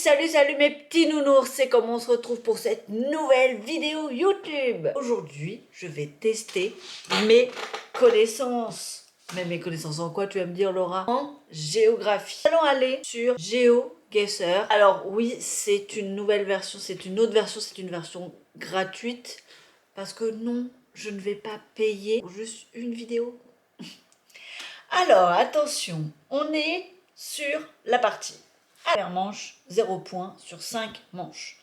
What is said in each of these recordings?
Salut mes petits nounours, c'est comment on se retrouve pour cette nouvelle vidéo YouTube. Aujourd'hui, je vais tester mes connaissances. Mais mes connaissances en quoi, tu vas me dire, Laura? En géographie. Allons aller sur GeoGuessr. Alors oui, c'est une nouvelle version, c'est une autre version, c'est une version gratuite. Parce que non, je ne vais pas payer pour juste une vidéo. Alors, attention, on est sur la partie. Première manche, 0 point sur 5 manches.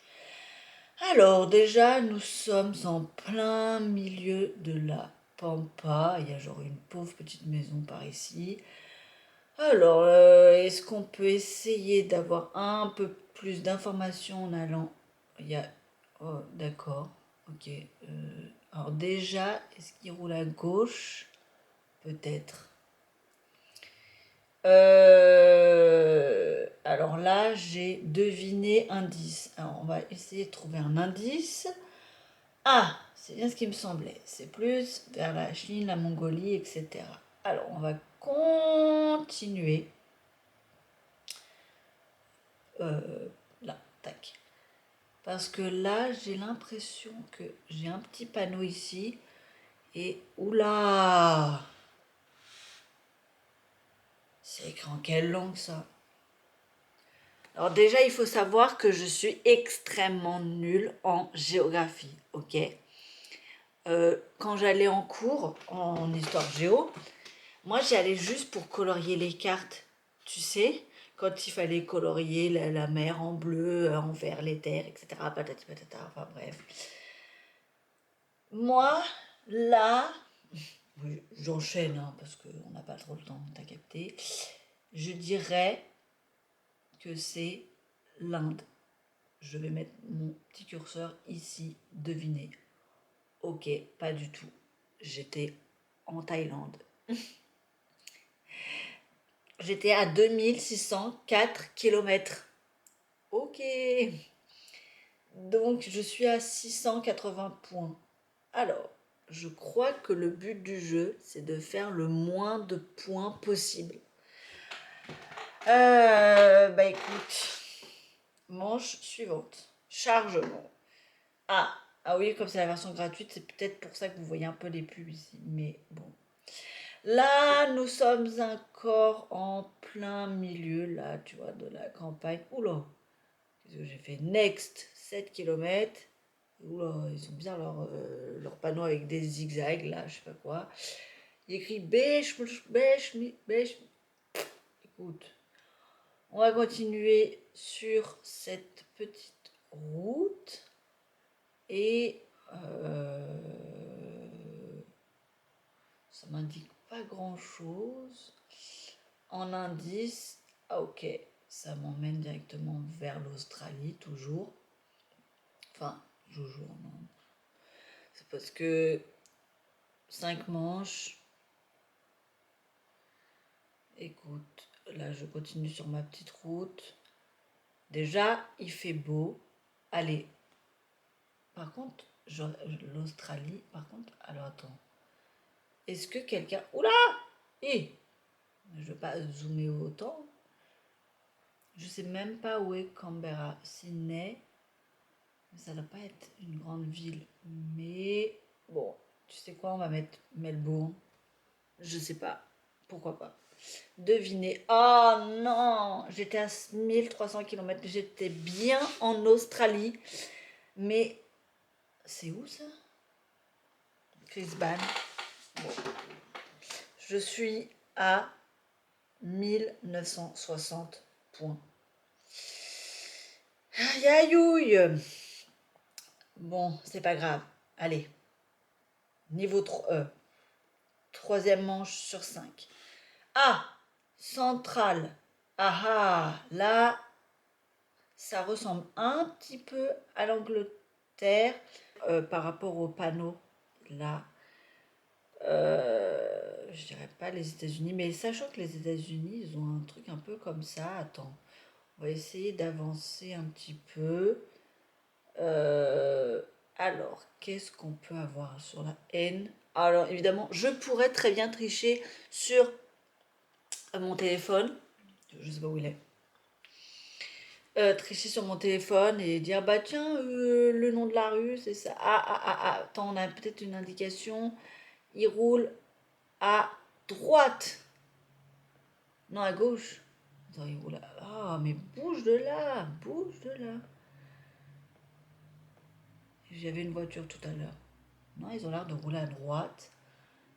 Alors, déjà, nous sommes en plein milieu de la pampa. Il y a genre une pauvre petite maison par ici. Alors, est-ce qu'on peut essayer d'avoir un peu plus d'informations en allant... Il y a... Oh, d'accord. Ok. Alors déjà, est-ce qu'il roule à gauche? Peut-être. Alors là, j'ai deviné indice. Alors, on va essayer de trouver un indice. Ah, c'est bien ce qui me semblait. C'est plus vers la Chine, la Mongolie, etc. Alors, on va continuer. Là, tac. Parce que là, j'ai l'impression que j'ai un petit panneau ici. Et oula! C'est écrit en quelle langue ça? Alors déjà, il faut savoir que je suis extrêmement nulle en géographie, ok? Quand j'allais en cours en histoire géo, moi j'y allais juste pour colorier les cartes, tu sais? Quand il fallait colorier la mer en bleu, en vert, les terres, etc. Patati patata, enfin bref. Moi, là, oui, j'enchaîne hein, parce qu'on n'a pas trop le temps, t'as capté. Je dirais que c'est l'Inde. Je vais mettre mon petit curseur ici, deviner. Ok, pas du tout. J'étais en Thaïlande. J'étais à 2604 km. Ok. Donc, je suis à 680 points. Alors, je crois que le but du jeu, c'est de faire le moins de points possible. Bah écoute, manche suivante. Chargement. Ah oui, comme c'est la version gratuite, c'est peut-être pour ça que vous voyez un peu les pubs ici. Mais bon. Là, nous sommes encore en plein milieu, là, tu vois, de la campagne. Oula, qu'est-ce que j'ai fait? Next, 7 km. Oula, ils ont bien leur panneau avec des zigzags, là, je sais pas quoi. Il y a écrit bêche, bêche, bêche. Écoute, on va continuer sur cette petite route. Et ça m'indique pas grand chose. En indice, ah ok, ça m'emmène directement vers l'Australie, toujours. Enfin, toujours, non. C'est parce que 5 manches. Écoute, là je continue sur ma petite route. Déjà, il fait beau. Allez. Par contre, l'Australie, par contre, alors attends. Est-ce que quelqu'un... Oula! Je ne veux pas zoomer autant. Je sais même pas où est Canberra. Sydney. Ça ne doit pas être une grande ville. Mais bon, tu sais quoi, on va mettre Melbourne. Je sais pas. Pourquoi pas. Devinez. Oh non, j'étais à 1300 km. J'étais bien en Australie. Mais c'est où ça? Brisbane. Bon. Je suis à 1960 points. Aïe aïe aïe. Bon, c'est pas grave. Allez. Niveau 3, troisième manche sur 5. Ah, centrale. Ah ah, là, ça ressemble un petit peu à l'Angleterre par rapport au panneau. Là, je dirais pas les États-Unis, mais sachant que les États-Unis, ils ont un truc un peu comme ça. Attends, on va essayer d'avancer un petit peu. Alors, qu'est-ce qu'on peut avoir sur la N? Alors, évidemment, je pourrais très bien tricher sur mon téléphone. Je sais pas où il est. tricher sur mon téléphone et dire bah tiens, le nom de la rue, c'est ça. Attends, on a peut-être une indication. Il roule à droite. Non, à gauche. Attends, il roule à... Ah, mais bouge de là, bouge de là. J'avais une voiture tout à l'heure. Non, ils ont l'air de rouler à droite.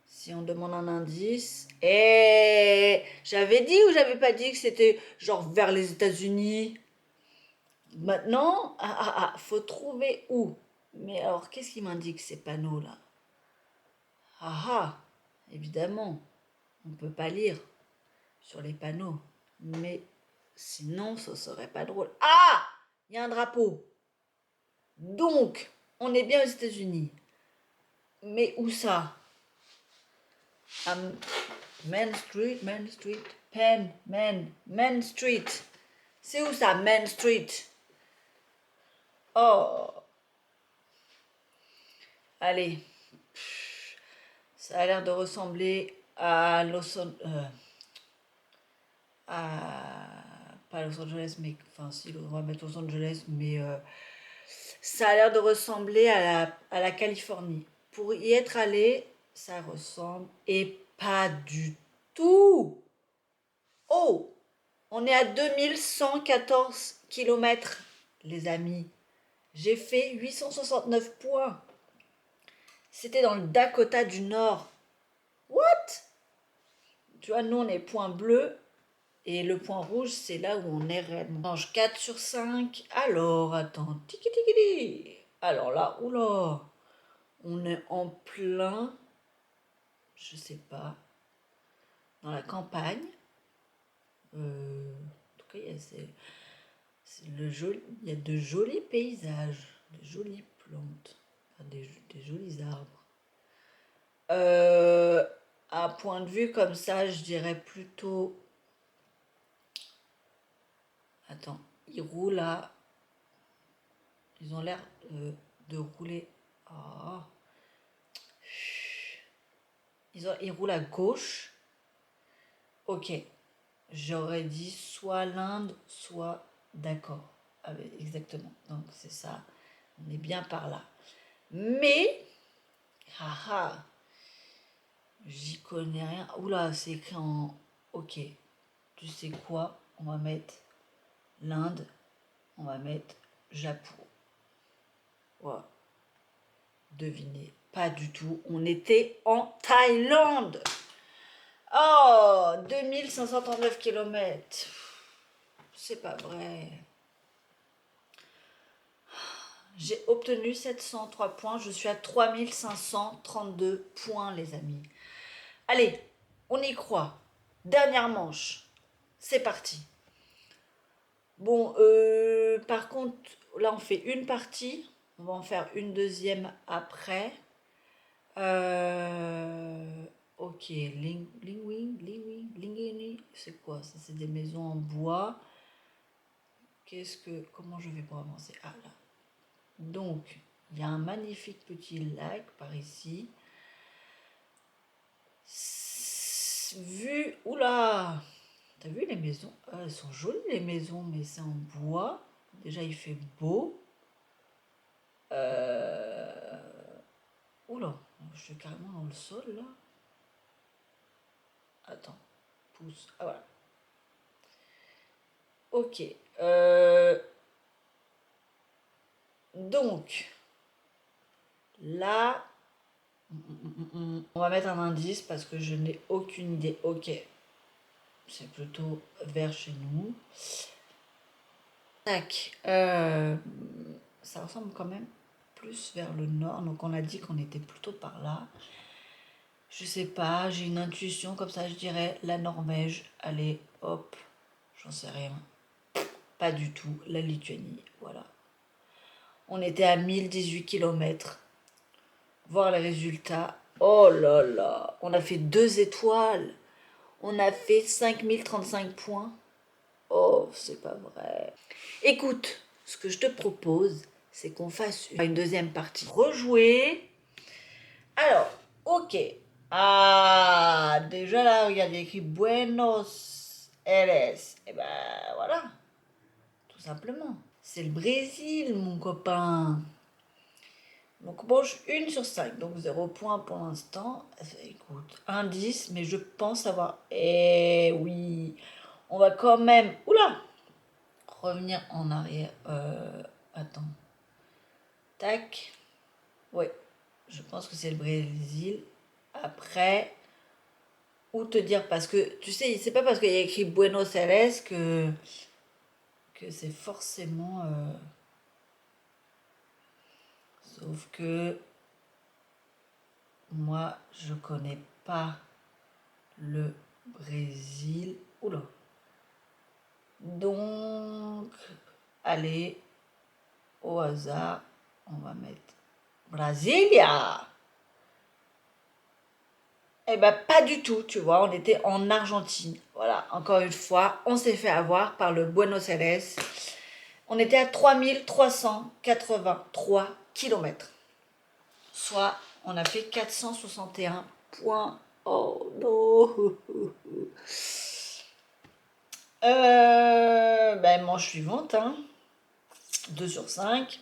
Si on demande un indice. J'avais dit ou j'avais pas dit que c'était genre vers les États-Unis? Maintenant, faut trouver où. Mais alors, qu'est-ce qui m'indique ces panneaux là? Évidemment, on peut pas lire sur les panneaux. Mais sinon, ce serait pas drôle. Ah! Il y a un drapeau. Donc, on est bien aux États-Unis. Mais où ça? Main Street, Main Street. C'est où ça, Main Street? Oh, allez. Ça a l'air de ressembler à pas Los Angeles, mais enfin si, on va mettre Los Angeles, mais ça a l'air de ressembler à la Californie. Pour y être allé, ça ressemble et pas du tout. Oh, on est à 2114 kilomètres, les amis. J'ai fait 869 points. C'était dans le Dakota du Nord. What? Tu vois, nous, on est point bleu. Et le point rouge, c'est là où on est réellement. Mange 4 sur 5. Alors, attends. Tiki tiki tiki. Alors là, oula. On est en plein, je sais pas, dans la campagne. En tout cas, il y a de jolis paysages, de jolies plantes, enfin, des jolis arbres. À point de vue comme ça, je dirais plutôt... Attends, ils roulent à... Ils ont l'air de rouler... Oh. Ils roulent à gauche. Ok. J'aurais dit soit l'Inde, soit d'accord. Ah, exactement. Donc c'est ça. On est bien par là. Mais, haha, j'y connais rien. Oula, c'est écrit en... Ok. Tu sais quoi? On va mettre l'Inde. On va mettre Japon. Voilà. Devinez. Pas du tout. On était en Thaïlande. Oh, 2539 kilomètres. C'est pas vrai. J'ai obtenu 703 points. Je suis à 3532 points, les amis. Allez, on y croit. Dernière manche. C'est parti. Bon, par contre, là, on fait une partie. On va en faire une deuxième après. Ok, Lingini, c'est quoi ça? C'est des maisons en bois. Comment je vais pour avancer? Ah là. Donc, il y a un magnifique petit lac par ici. Oula! T'as vu les maisons? Elles sont jolies les maisons, mais c'est en bois. Déjà, il fait beau. Oula, je suis carrément dans le sol là. Attends, pousse. Ah voilà. Ok. Donc, là, on va mettre un indice parce que je n'ai aucune idée. Ok. C'est plutôt vers chez nous. Tac. Ça ressemble quand même plus vers le nord. Donc on a dit qu'on était plutôt par là. Je sais pas, j'ai une intuition comme ça, je dirais la Norvège. Allez, hop, j'en sais rien. Pas du tout, la Lituanie, voilà. On était à 1018 km. Voir les résultats. Oh là là, on a fait 2 étoiles. On a fait 5035 points. Oh, c'est pas vrai. Écoute, ce que je te propose, c'est qu'on fasse une deuxième partie. Rejouer. Alors, ok. Ah, déjà là, il y a écrit Buenos Aires. Et ben voilà, tout tout simplement. C'est le Brésil, mon copain. Donc, mange 1/5, donc 0 point pour l'instant. Écoute, indice, mais je pense avoir... Eh oui, on va quand même... Oula! Revenir en arrière. Attends. Tac. Oui, je pense que c'est le Brésil. Après, où te dire, parce que, tu sais, c'est pas parce qu'il y a écrit Buenos Aires que c'est forcément... sauf que moi, je connais pas le Brésil. Oula. Donc, allez, au hasard, on va mettre Brasilia. Eh ben, pas du tout, tu vois, on était en Argentine. Voilà, encore une fois, on s'est fait avoir par le Buenos Aires. On était à 3383 km. Soit, on a fait 461 points. Oh non. Manche suivante, hein. 2/5.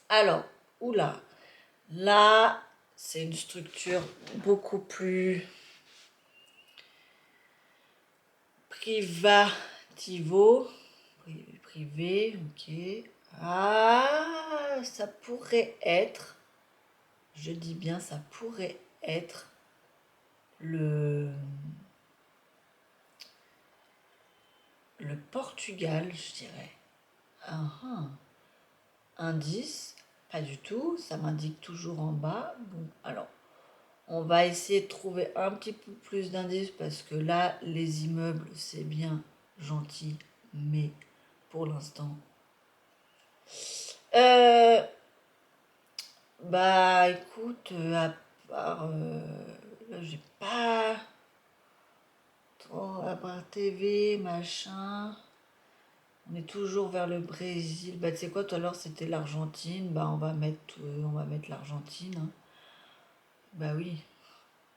Alors, oula, là, c'est une structure beaucoup plus privativo. Privé, ok. Ah, ça pourrait être, je dis bien, ça pourrait être le Portugal, je dirais. Indice, pas du tout, ça m'indique toujours en bas. Bon, alors, on va essayer de trouver un petit peu plus d'indices parce que là, les immeubles, c'est bien gentil, mais pour l'instant. Bah écoute, à part. Là, j'ai pas. Trop, à part TV, machin. On est toujours vers le Brésil. Bah tu sais quoi, tout à l'heure c'était l'Argentine. Bah on va mettre l'Argentine, hein. Bah oui,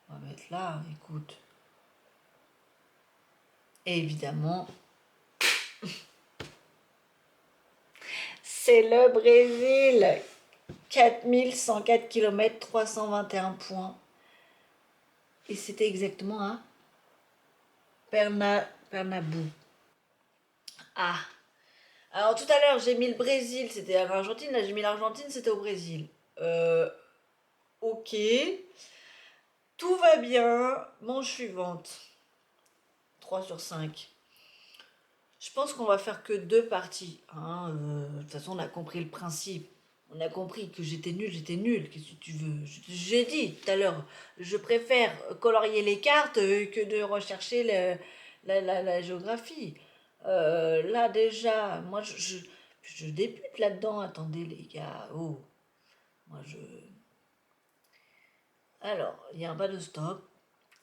on va mettre là, écoute. Et évidemment, c'est le Brésil. 4104 km, 321 points. Et c'était exactement à Pernambuco. Ah. Alors tout à l'heure, j'ai mis le Brésil, c'était à l'Argentine. Là, j'ai mis l'Argentine, c'était au Brésil. Ok. Tout va bien. Manche suivante. 3/5. Je pense qu'on va faire que 2 parties, hein. De toute façon, on a compris le principe. On a compris que j'étais nulle. Qu'est-ce que tu veux? J'ai dit tout à l'heure, je préfère colorier les cartes que de rechercher la géographie. Là, déjà, moi, je débute là-dedans. Attendez, les gars. Oh, moi, je. Alors, il y a un panneau stop.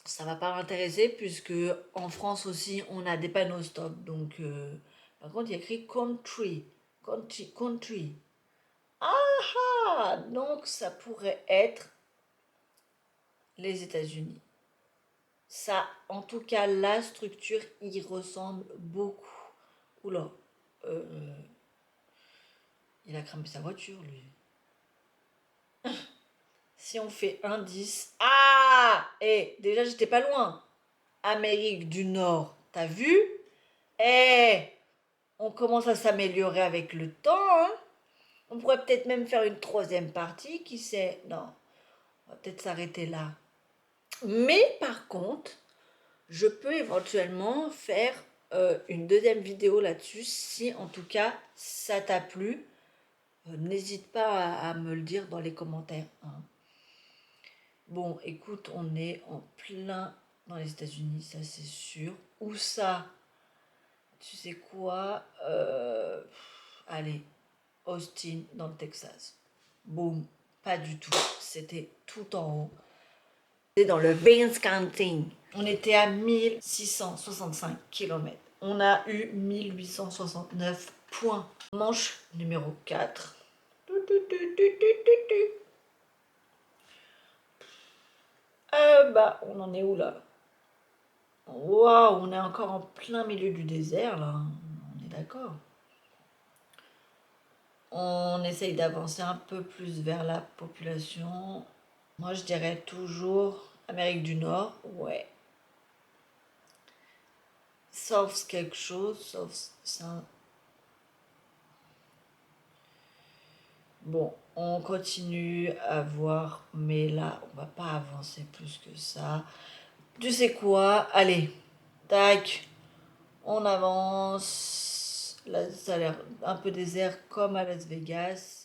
Ça va pas m'intéresser puisque en France aussi, on a des panneaux stop. Donc, par contre, il y a écrit country. Country. Ah, donc ça pourrait être les États-Unis. Ça, en tout cas, la structure y ressemble beaucoup. Oula, euh, il a cramé sa voiture, lui. Si on fait indice. Ah! Déjà, j'étais pas loin. Amérique du Nord, t'as vu? Eh, on commence à s'améliorer avec le temps, hein? On pourrait peut-être même faire une troisième partie, qui sait? Non, on va peut-être s'arrêter là. Mais par contre, je peux éventuellement faire une deuxième vidéo là-dessus, si en tout cas ça t'a plu. N'hésite pas à me le dire dans les commentaires, hein. Bon, écoute, on est en plein dans les États-Unis, ça c'est sûr. Où ça? Tu sais quoi? Allez, Austin, dans le Texas. Boum, pas du tout. C'était tout en haut. C'était dans le Vance County. On était à 1665 km. On a eu 1869 points. Manche numéro 4. Bah, on en est où là? Waouh, on est encore en plein milieu du désert là. On est d'accord. On essaye d'avancer un peu plus vers la population. Moi, je dirais toujours Amérique du Nord, ouais. Sauf quelque chose, sauf ça. Bon, on continue à voir, mais là, on va pas avancer plus que ça. Tu sais quoi? Allez, tac, on avance. Là, ça a l'air un peu désert comme à Las Vegas.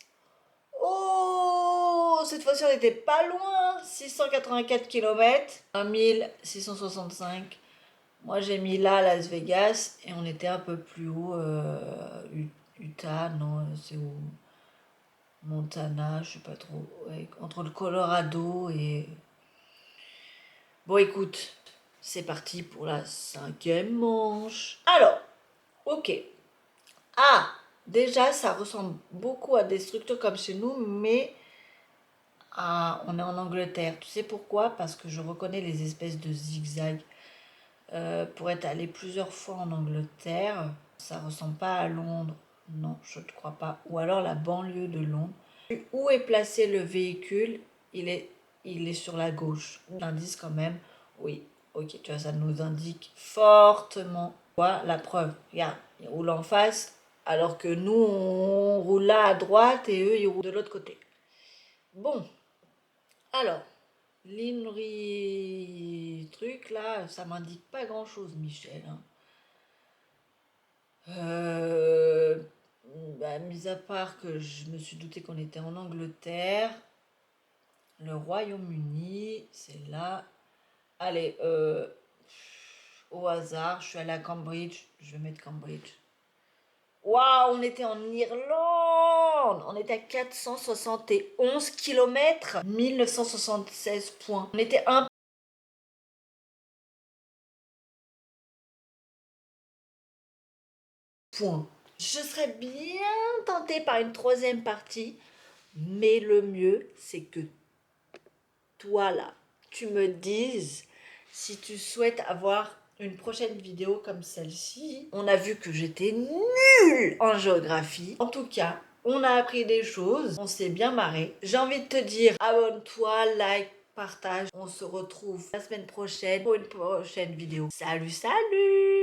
Oh, cette fois-ci, on n'était pas loin. 684 km, 1665. Moi, j'ai mis là Las Vegas et on était un peu plus haut. Utah, non, c'est où? Montana, je sais pas trop. Ouais, entre le Colorado et... Bon, écoute, c'est parti pour la 5e manche. Alors, ok. Ah, déjà, ça ressemble beaucoup à des structures comme chez nous, mais on est en Angleterre. Tu sais pourquoi? Parce que je reconnais les espèces de zigzags. Pour être allé plusieurs fois en Angleterre, ça ressemble pas à Londres. Non, je ne crois pas. Ou alors la banlieue de Londres. Où est placé le véhicule? Il est, il est sur la gauche. L'indice quand même. Oui, ok, tu vois, ça nous indique fortement. Voilà la preuve. Regarde, ils roulent en face, alors que nous, on roule là à droite et eux, ils roulent de l'autre côté. Bon, alors, l'INRI truc là, ça m'indique pas grand chose, Michel, hein. Euh, Mis à part que je me suis douté qu'on était en Angleterre, le Royaume-Uni, c'est là. Allez, au hasard, je suis allée à Cambridge, je vais mettre Cambridge. Waouh, on était en Irlande! On était à 471 km, 1976 points. On était un point. Je serais bien tentée par une 3e partie, mais le mieux, c'est que toi là, tu me dises si tu souhaites avoir une prochaine vidéo comme celle-ci. On a vu que j'étais nulle en géographie. En tout cas, on a appris des choses, on s'est bien marré. J'ai envie de te dire, abonne-toi, like, partage. On se retrouve la semaine prochaine pour une prochaine vidéo. Salut, salut!